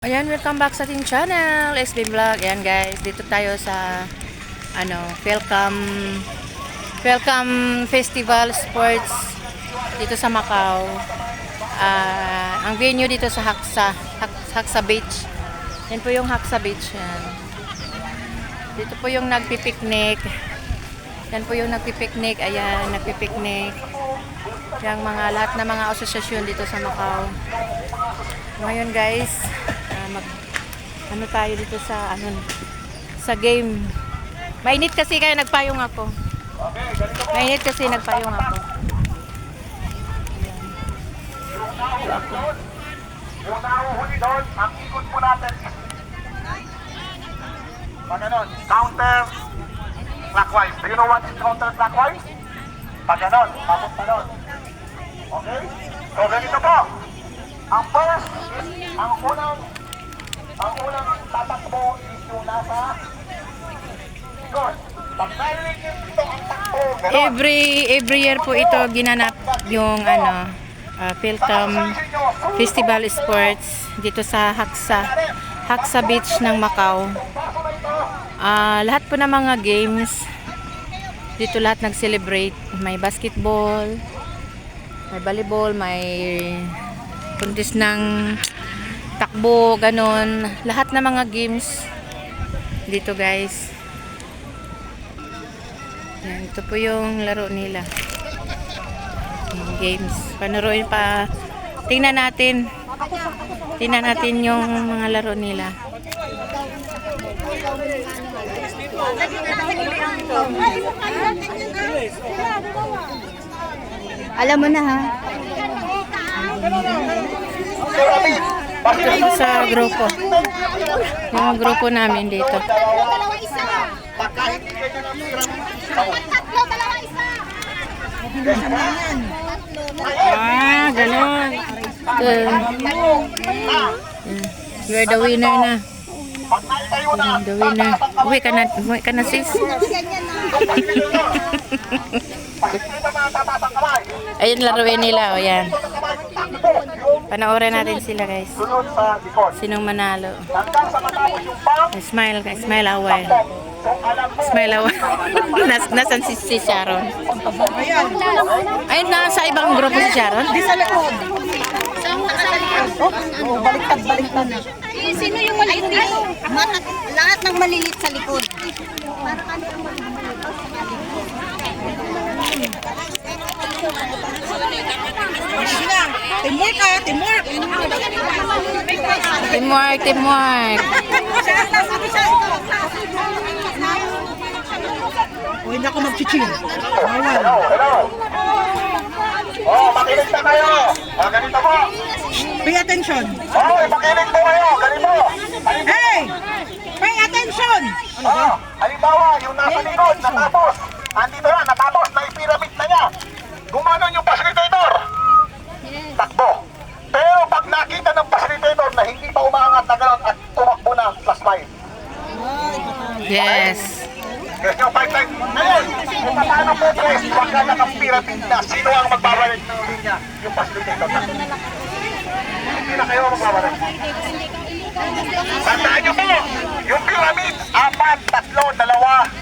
Ayan, welcome back sa ating channel, SB Vlog. Ayan guys, dito tayo sa Welcome Festival Sports dito sa Macau. Ang venue dito sa Haksa Beach. Yan po yung Haksa Beach. Yan. Dito po yung nagpipiknik. Yan po yung nagpipiknik. Ayan, nagpipiknik. Yung lahat na mga asosasyon dito sa Macau. Ngayon guys, tayo dito sa game. Mainit kasi kaya nagpayong ako. Mainit kasi nagpayong ako. Yung nahuhuli doon, ang ikot po natin. Pag ganon, counter clockwise. Do you know what is counter clockwise? Pag ganon, papunta doon. Okay? So ganito po. Ang first is, ang unang tatakbo is yung nasa likod. Pag narinig nyo dito ang takbo, ganon. Every year po ito ginanap yung Welcome Festival Sports dito sa Haksa Beach ng Macau. Lahat po ng mga games dito lahat nag-celebrate. May basketball, may volleyball, may contest ng takbo, ganon. Lahat ng mga games dito guys. Yan, ito po yung laro nila. Yung games. Panaruin pa. Tingnan natin yung mga laro nila. Alam mo na ha. Ito sa grupo. Yung grupo namin dito. Ganon. You are the winner na. The winner. Uwi ka na sis. Ayun, laruin nila. O yan. Panoorin natin sila guys. Sinong manalo? Smile away. Smile away. Nasaan si Sharon? Ayun, nasa ibang grupo si Sharon? Di sa likod. Baliktad na. Sino yung maliit dito? Lahat ng maliliit sa likod. Para kami ang maliliit sa likod. Teamwork ka, teamwork. Teamwork. O, hindi ako mag-chichil. Hello. Makinig na kayo. Ganito po. Pay attention. Makinig po kayo. Ganito. Hey! Pay attention! Halimbawa, yung nasa likod, natapos. Andito na, natapos. Na-pyramid na niya. Gumanon yung facilitator. Takbo. Pero pag nakita ng facilitator na hindi pa umaangat na gano'n at tumakbo na, +5. Yes. Yes, yung 5 times. Ngayon, kung paano po tres, wag ka nakapyramid na. Sino ang magbabalik ng linya? Yung facilitator na. Hindi na kayo magbabalik. Tandaan nyo po, yung pyramid, 4, 3, 2, 1.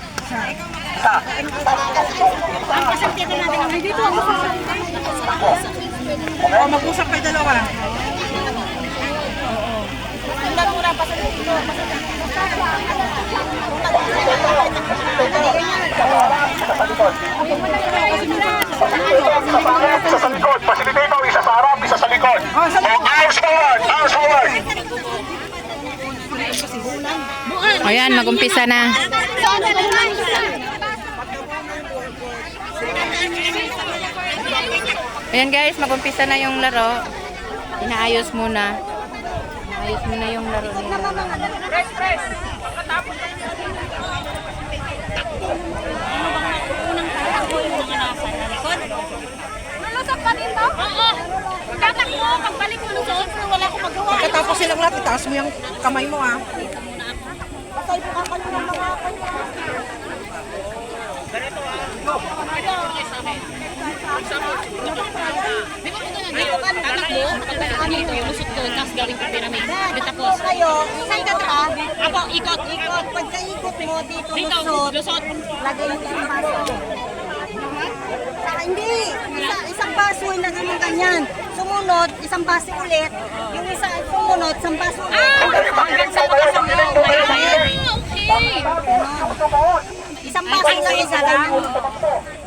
Mag-usap kayo dalawa. Isa sa likod, facilitator, isa sa harap, isa sa likod. Arms forward! Ayan, mag-umpisa na. Ayan guys, mag-umpisa na yung laro. Inaayos muna. Inaayos muna yung laro nila. Press! Lulusot pa dito? Oo. Tatakbo, pagbalik mo lulusot, wala akong magawa. Pagkatapos silang lahat, itaas mo yung kamay mo ha. Pasay po ka ng mga kanya. Tatak mo, pagkakaan dito, lusot doon, tapos galing ka pyramid. Tapos, Kayo, saan ka ka? ako, ikot. Ikot. Pagka-ikot mo dito, Dito, lusot. lusot. Lagay mo isang baso. Hindi. Isang baso, ilagay mo ganyan. Sumunod, isang baso ulit. Yung isa, sumunod, isang baso ulit. Hanggang sa makasama mo. Okay. Isang baso lang ilagay mo.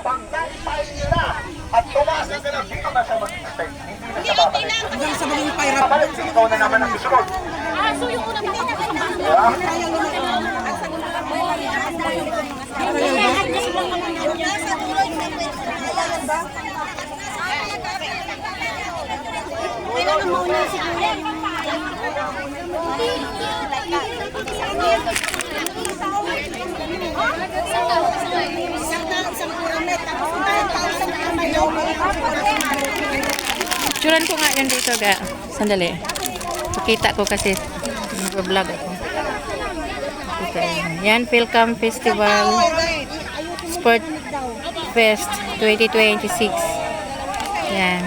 Pagkakpain niya na at tumaas na sila, dito na siya mag-stay. Hindi na siya babalik. Hanggang sa maging pirate. Babalik, ikaw na naman ang susunod. So yung una mo, Kailangan mauna si Kuya. Isang pyramid, tapos kung isang kamayaw, Picturean ko nga yun dito, ga. Sandali. Pakita ko kasi nag-vlog ako. Ito yun. Yan, Welcome Festival Sport Fest 2026. Yan.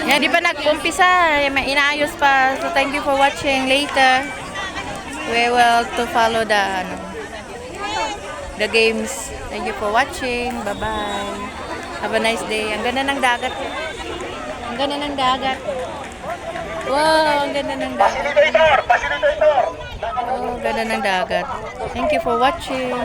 Yan, di ba nag-umpisa? Inaayos pa. So, thank you for watching. Later, we will to follow the games. Thank you for watching. Bye-bye. Have a nice day. Ang ganda ng dagat. Ang ganda ng dagat. Wow, ang ganda ng dagat. Facilitator! Facilitator! Oh, ganda ng dagat. Thank you for watching.